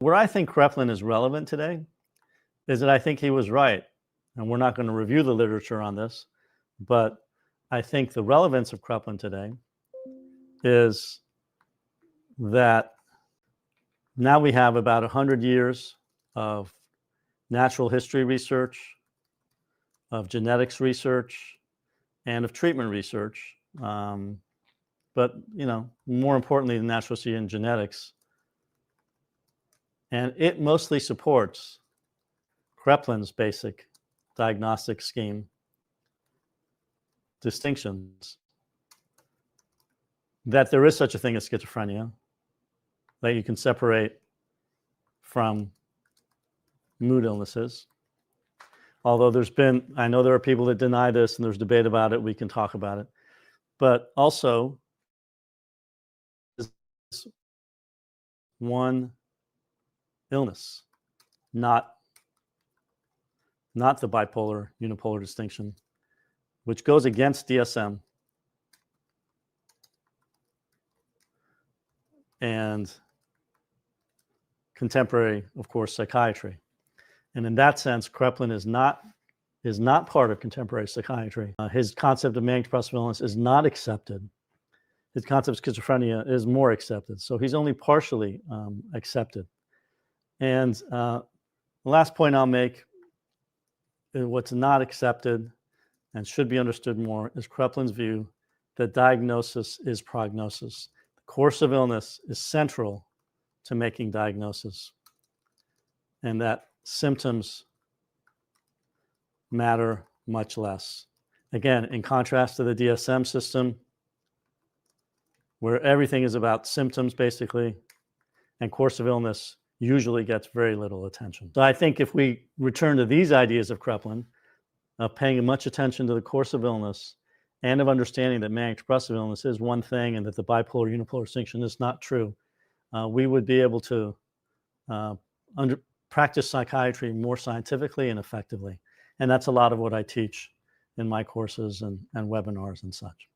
Where I think Kraepelin is relevant today is that I think he was right. And we're not going to review the literature on this, but I think the relevance of Kraepelin today is that now we have about 100 years of natural history research, of genetics research, and of treatment research. But, more importantly, the natural history and genetics. And it mostly supports Kraepelin's basic diagnostic scheme distinctions, that there is such a thing as schizophrenia, that you can separate from mood illnesses. Although I know there are people that deny this and there's debate about it, we can talk about it. But also, one illness, not the bipolar unipolar distinction, which goes against DSM and contemporary, of course, psychiatry. And in that sense, Kraepelin is not part of contemporary psychiatry. His concept of manic depressive illness is not accepted. His concept of schizophrenia is more accepted. So he's only partially accepted. And the last point I'll make, what's not accepted and should be understood more, is Kraepelin's view that diagnosis is prognosis. The course of illness is central to making diagnosis, and that symptoms matter much less. Again, in contrast to the DSM system, where everything is about symptoms, basically, and course of illness usually gets very little attention. So I think if we return to these ideas of Kraepelin, of paying much attention to the course of illness and of understanding that manic depressive illness is one thing and that the bipolar unipolar distinction is not true, we would be able to practice psychiatry more scientifically and effectively. And that's a lot of what I teach in my courses and webinars and such.